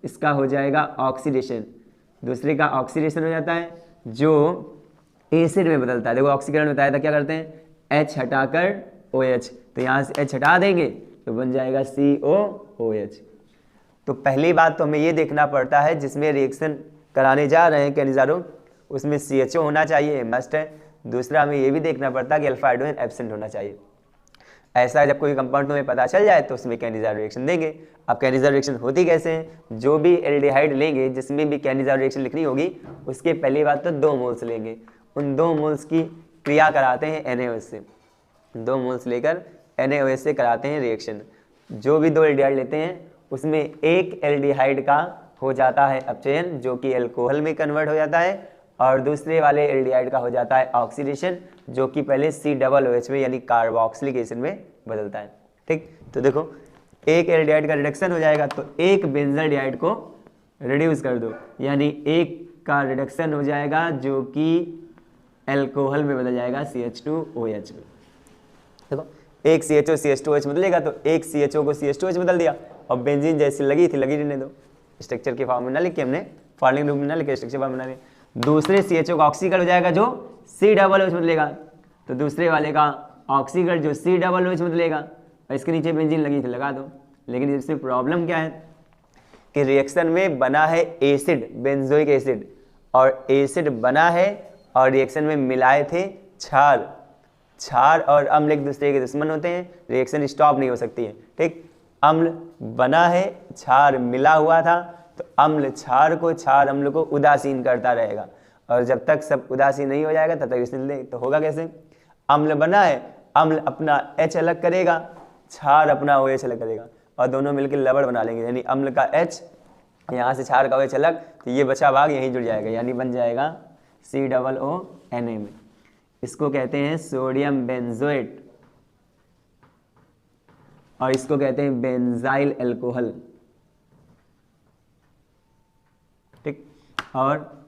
इसका हो जाएगा ऑक्सीडेशन, दूसरे का ऑक्सीडेशन हो जाता है जो एसिड में बदलता है। देखो ऑक्सीकरण बताया था, क्या करते हैं H हटाकर OH, तो यहाँ से H हटा देंगे तो बन जाएगा COOH। तो पहली बात तो हमें ये देखना पड़ता है जिसमें रिएक्शन कराने जा रहे हैं कैनिजारो उसमें CHO होना चाहिए, मस्ट है। दूसरा हमें ये भी देखना पड़ता है कि अल्फा हाइड्रोजन एब्सेंट होना चाहिए। ऐसा जब कोई कंपाउंड हमें पता चल जाए तो उसमें कैनिजारो रिएक्शन देंगे। अब कैनिजारो रिएक्शन होती कैसे हैं, जो भी एल्डिहाइड लेंगे जिसमें भी कैनिजारो रिएक्शन लिखनी होगी उसके पहली बात तो 2 मोल्स लेंगे, उन 2 मोल्स की क्रिया कराते हैं NaOH से, 2 मोल्स लेकर NaOH से कराते हैं रिएक्शन। जो भी 2 एल्डिहाइड लेते हैं उसमें एक एल्डिहाइड का हो जाता है अपचयन जो कि एल्कोहल में कन्वर्ट हो जाता है, और दूसरे वाले एल्डिहाइड का हो जाता है ऑक्सीडेशन जो कि पहले COOH में यानी कार्बोक्सिलिक एसिड में बदलता है। ठीक, तो देखो एक एल्डिहाइड का रिडक्शन हो जाएगा तो एक बेंजाडिहाइड को रिड्यूस कर दो, यानी एक का रिडक्शन हो जाएगा जो कि एल्कोहल में बदल जाएगा CH2OH में। देखो एक CHO CH2OH बदलेगा तो एक CHO को CH2OH बदल दिया, और बेंजीन जैसी लगी थी लगी रहने दो, स्ट्रक्चर के फॉर्म में ना लिखे हमने, फॉर्मिंग ग्रुप में ना लिखे, स्ट्रक्चर फॉर्म में ना लिखे। दूसरे CHO का ऑक्सीकरण हो जाएगा जो COOH बदलेगा, तो दूसरे वाले का ऑक्सीकरण जो COOH बदलेगा, और इसके नीचे बेंजीन लगी थी लगा दो। लेकिन इसमें प्रॉब्लम क्या है कि रिएक्शन में बना है एसिड, बेंजोइक एसिड, और एसिड बना है और रिएक्शन में मिलाए थे क्षार। क्षार और अम्ल एक दूसरे के दुश्मन होते हैं, रिएक्शन स्टॉप नहीं हो सकती है। ठीक, अम्ल बना है, क्षार मिला हुआ था, तो अम्ल क्षार को, क्षार अम्ल को उदासीन करता रहेगा, और जब तक सब उदासीन नहीं हो जाएगा तब तक रिएक्शन तो होगा कैसे। अम्ल बना है, अम्ल अपना H अलग करेगा, क्षार अपना OH अलग करेगा, और दोनों मिलकर लवण बना लेंगे, यानी अम्ल का H यहाँ से क्षार का OH अलग, तो ये बचा भाग यहीं जुड़ जाएगा, यानी बन जाएगा COONA में। इसको कहते हैं सोडियम बेंजोएट, और इसको कहते हैं बेंजाइल अल्कोहल। ठीक, और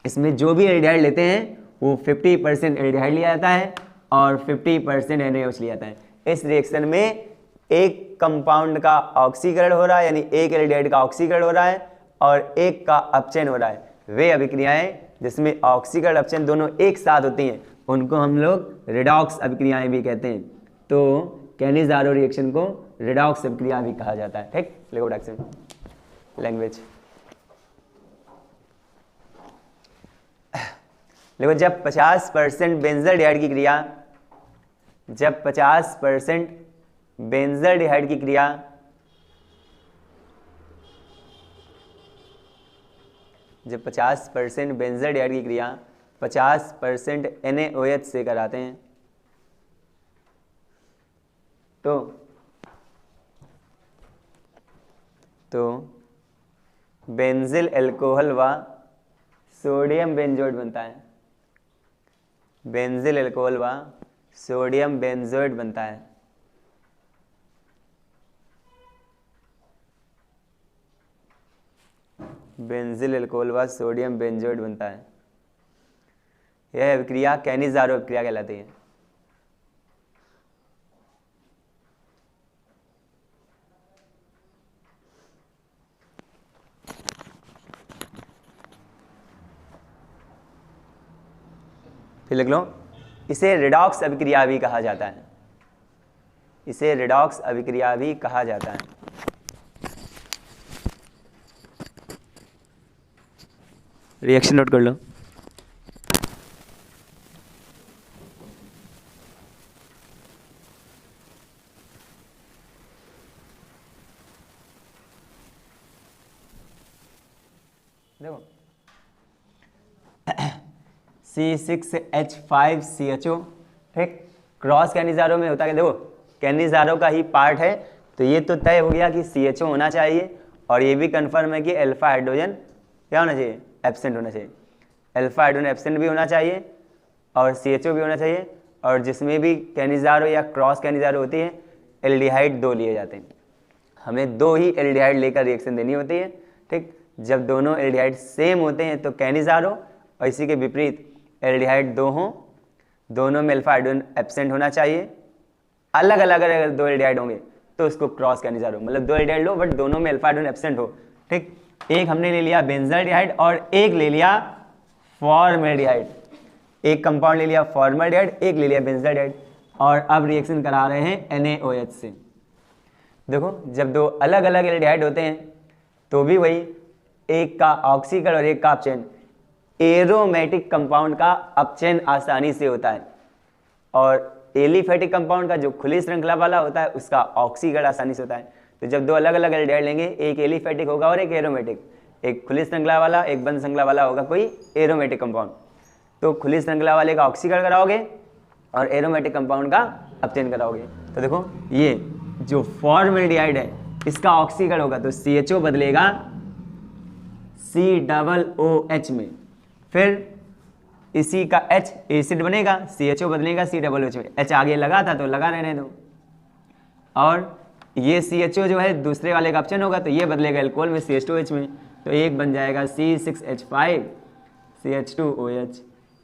इसमें जो भी एल्डिहाइड लेते हैं वो 50% एल्डिहाइड लिया जाता है और 50% NaOH लिया जाता है। इस रिएक्शन में एक कंपाउंड का ऑक्सीकरण हो रहा है, यानी एक एल्डिहाइड का ऑक्सीकरण हो रहा है और एक का अपचयन हो रहा है। वे अभिक्रियाएं जिसमें ऑक्सीकरण अपचयन दोनों एक साथ होती हैं उनको हम लोग रिडॉक्स अभिक्रियाएं भी कहते हैं। तो कैनिजारो रिएक्शन को रिडॉक्स अभिक्रिया भी कहा जाता है। ठीक, लिकोडैक्सिन लैंग्वेज। देखो जब 50% बेंजाडिहाइड की क्रिया, जब 50% बेंजाडिहाइड की क्रिया जब 50% बेंजाडिहाइड की क्रिया 50% NaOH से कराते हैं तो बेंजिल अल्कोहल व सोडियम बेंजोएट बनता है। बेंजिल अल्कोहल व सोडियम बेंजोएट बनता है। बेंजिल अल्कोहल व सोडियम बेंजोएट बनता है। यह अभिक्रिया कैनिजारो अभिक्रिया कहलाती है। फिर लिख लो, इसे रिडॉक्स अभिक्रिया भी कहा जाता है। इसे रिडॉक्स अभिक्रिया भी कहा जाता है। रिएक्शन नोट कर लो। देखो C6H5CHO, ठीक। क्रॉस कैनिजारो में होता है, देखो कैनिजारो का ही पार्ट है, तो ये तो तय हो गया कि CHO होना चाहिए, और ये भी कंफर्म है कि अल्फा हाइड्रोजन क्या होना चाहिए, एब्सेंट होना चाहिए। अल्फा हाइड्रोजन एब्सेंट भी होना चाहिए और CHO भी होना चाहिए, और जिसमें भी कैनिजारो या क्रॉस कैनिजारो होती है एल्डिहाइड 2 लिए जाते हैं। हमें 2 ही एल्डिहाइड लेकर रिएक्शन देनी होती है, ठीक। जब दोनों एल्डिहाइड सेम होते हैं तो कैनिजारो, और इसी के विपरीत एल्डिहाइड 2 हों, दोनों में अल्फा हाइड्रोजन एब्सेंट होना चाहिए। अलग अलग अगर 2 एल्डिहाइड होंगे तो उसको क्रॉस कैनिजारो, मतलब 2 एल्डिहाइड लो बट दोनों में अल्फा हाइड्रोजन एब्सेंट हो, ठीक। एक हमने ले लिया बेंजल्डिहाइड और एक ले लिया फॉर्मल्डिहाइड, एक कंपाउंड ले लिया फॉर्मल्डिहाइड, एक ले लिया बेंजल्डिहाइड, और अब रिएक्शन करा रहे हैं NaOH से। देखो जब 2 अलग अलग एल्डिहाइड होते हैं तो भी वही, एक का ऑक्सीकरण और एक का अपचयन, एरोमेटिक कंपाउंड का अपचयन आसानी से होता है, और एलिफेटिक कंपाउंड का जो खुली श्रृंखला वाला होता है उसका ऑक्सीकरण आसानी से होता है। तो जब 2 अलग अलग एल्डिहाइड लेंगे, एक एलिफेटिक होगा और एक एरोमेटिक, एक खुली श्रृंखला वाला एक बंद श्रृंखला वाला होगा कोई एरोमेटिक कंपाउंड, तो खुली श्रृंखला वाले का ऑक्सीकरण कराओगे और एरोमेटिक कंपाउंड का अपचयन कराओगे। तो देखो ये जो फॉर्मल्डिहाइड है इसका ऑक्सीकरण होगा तो CHO बदलेगा COOH में, फिर इसी का H एसिड बनेगा, CHO बदलेगा COOH में, H आगे लगा था तो लगा रहने दो, और ये CHO जो है दूसरे वाले का अपचयन होगा तो ये बदलेगा एल्कोहल में CH2H में, तो एक बन जाएगा C6H5CH2OH,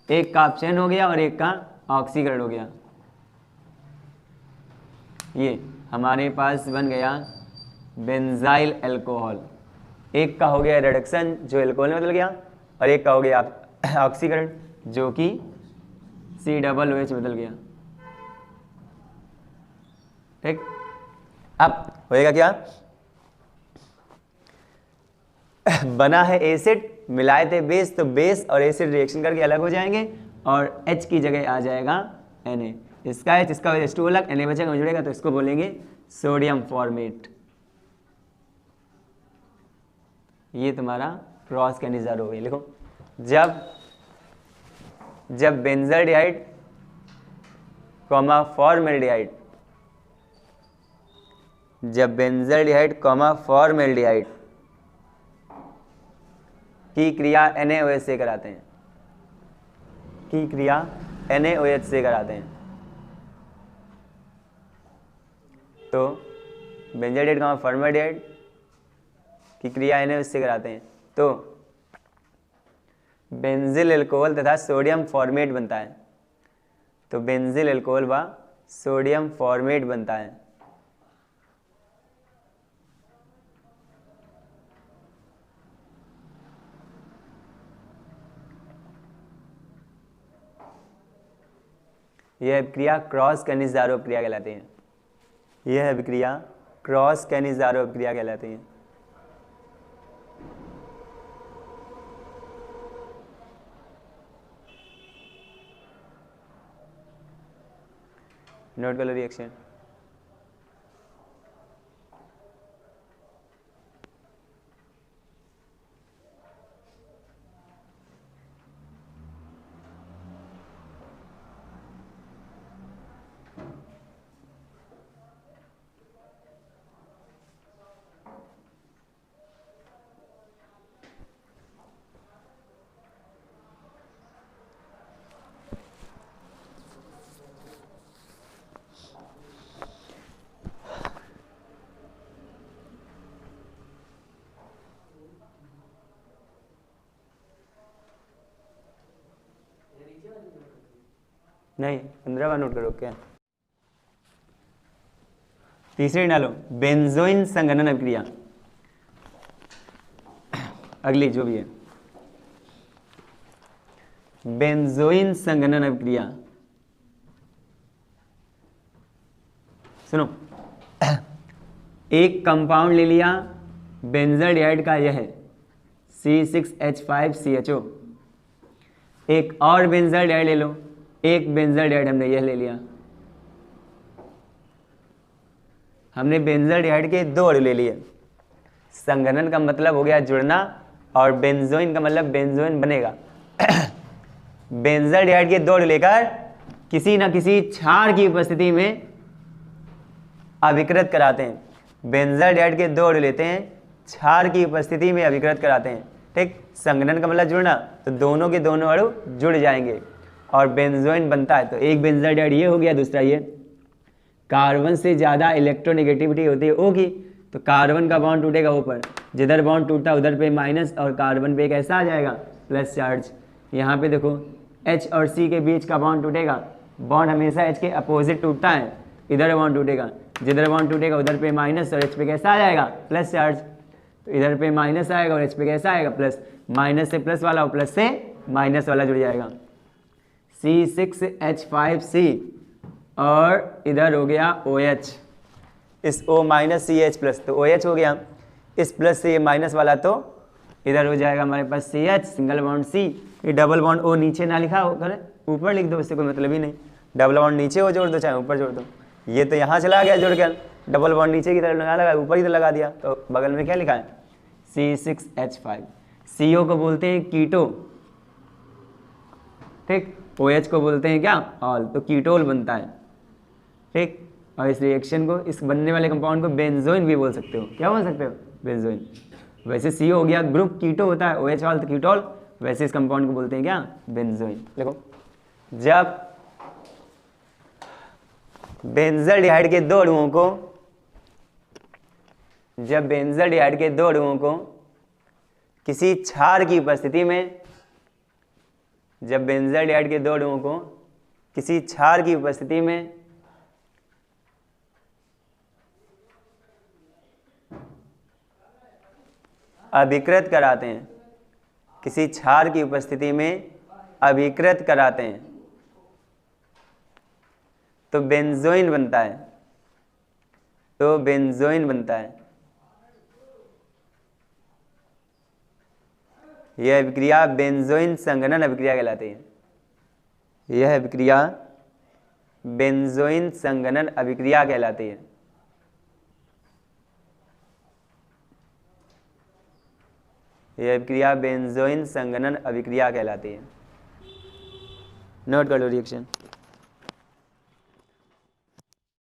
एक का अपचयन हो गया और एक का ऑक्सीकरण हो गया। ये हमारे पास बन गया बेंजाइल अल्कोहल, एक का हो गया रिडक्शन जो अल्कोहल में बदल गया, और एक का हो गया ऑक्सीकरण जो कि COOH बदल गया, ठीक। अब होएगा क्या, बना है एसिड, मिलाए थे बेस, तो बेस और एसिड रिएक्शन करके अलग हो जाएंगे और H की जगह आ जाएगा Na, इसका H इसका H2 अलग, Na बचेगा जुड़ेगा तो इसको बोलेंगे सोडियम फॉर्मेट। ये तुम्हारा क्रॉस कैनिजारो हो गई। लिखो जब बेंजल्डिहाइड कॉमा फॉर्मल्डिहाइड, जब बेंजल्डिहाइड कॉमा फॉर्मल्डिहाइड की क्रिया NaOH से कराते हैं, की क्रिया NaOH से कराते हैं, तो बेंजल्डिहाइड कॉमा फॉर्मल्डिहाइड की क्रिया NaOH से कराते हैं तो बेंजिल अल्कोहल तथा सोडियम फॉर्मेट बनता है, तो बेंजिल अल्कोहल व सोडियम फॉर्मेट बनता है। यह अभिक्रिया क्रॉस कैनिजारो अभिक्रिया कहलाती है, यह अभिक्रिया क्रॉस कैनिजारो अभिक्रिया कहलाती है। नोट कर लो रिएक्शन। नहीं 15 बार नोट करो क्या। तीसरी डालो बेंजोइन संघनन अभिक्रिया, अगली जो भी है बेंजोइन संघनन अभिक्रिया। सुनो एक कंपाउंड ले लिया बेंजल्डिहाइड का, यह है C6H5CHO, एक और बेंजल्डिहाइड ले लो, एक बेंजल्डिहाइड हमने यह ले लिया, हमने बेंजल्डिहाइड के 2 अणु ले लिए। संघनन का मतलब हो गया जुड़ना और बेंजोइन का मतलब बेंजोइन बनेगा। बेंजल्डिहाइड के दो लेकर किसी न किसी क्षार की उपस्थिति में अभिकृत कराते हैं। बेंजल्डिहाइड के दो लेते हैं, क्षार की उपस्थिति में अभिकृत कराते हैं। ठीक, संघनन का मतलब जुड़ना, तो दोनों के दोनों अणु जुड़ जाएंगे और बेंजोइन बनता है। तो एक बेंजल्डिहाइड ये हो गया, दूसरा ये। कार्बन से ज़्यादा इलेक्ट्रोनेगेटिविटी होती है O की, तो कार्बन का बॉन्ड टूटेगा ऊपर, जिधर बॉन्ड टूटता है उधर पे माइनस और कार्बन पे कैसा आ जाएगा प्लस चार्ज। यहाँ पे देखो H और C के बीच का बॉन्ड टूटेगा, बॉन्ड हमेशा H के अपोजिट टूटता है, इधर बॉन्ड टूटेगा, जिधर बॉन्ड टूटेगा उधर पे माइनस और H पे कैसा आ जाएगा प्लस चार्ज। तो इधर पे माइनस आएगा और H पे कैसा आएगा प्लस, माइनस से प्लस वाला और प्लस से माइनस वाला जुड़ जाएगा। C6H5C और इधर हो गया OH, इस O माइनस CH प्लस, तो OH हो गया। इस प्लस से ये माइनस वाला तो इधर हो जाएगा हमारे पास CH सिंगल बॉन्ड C। ये डबल बॉन्ड O नीचे ना लिखा हो, करे ऊपर लिख दो, इससे कोई मतलब ही नहीं। डबल बॉन्ड नीचे हो जोड़ दो चाहे ऊपर जोड़ दो। ये तो यहाँ चला गया जुड़ कर, डबल बॉन्ड नीचे की तरफ लगा ऊपर ही तो लगा दिया, तो बगल में क्या लिखा है C6H5। CO को बोलते हैं कीटो, ठीक, OH को बोलते हैं क्या ऑल, तो कीटोल बनता है। ठीक, और इस रिएक्शन को, इस बनने वाले कंपाउंड को बेंजोइन भी बोल सकते हो। क्या बोल सकते हो बेंजोइन। वैसे CO हो गया ग्रुप कीटो होता है, OH ऑल तो कीटोल, वैसे इस कंपाउंड को बोलते हैं क्या बेंजोइन। देखो जब बेंजल्डिहाइड के दो अणुओं को, जब बेंजल्डिहाइड के दो अणुओं को किसी क्षार की उपस्थिति में, जब बेंजल्डिहाइड के दो अणुओं को किसी क्षार की उपस्थिति में अभिकृत कराते हैं, किसी क्षार की उपस्थिति में अभिकृत कराते हैं, तो बेंजोइन बनता है, तो बेंजोइन बनता है। यह अभिक्रिया बेंजोइन संघनन अभिक्रिया कहलाती है। यह अभिक्रिया बेंजोइन संघनन अभिक्रिया कहलाती है। यह अभिक्रिया बेंजोइन संघनन अभिक्रिया कहलाती है। नोट कर लो रिएक्शन।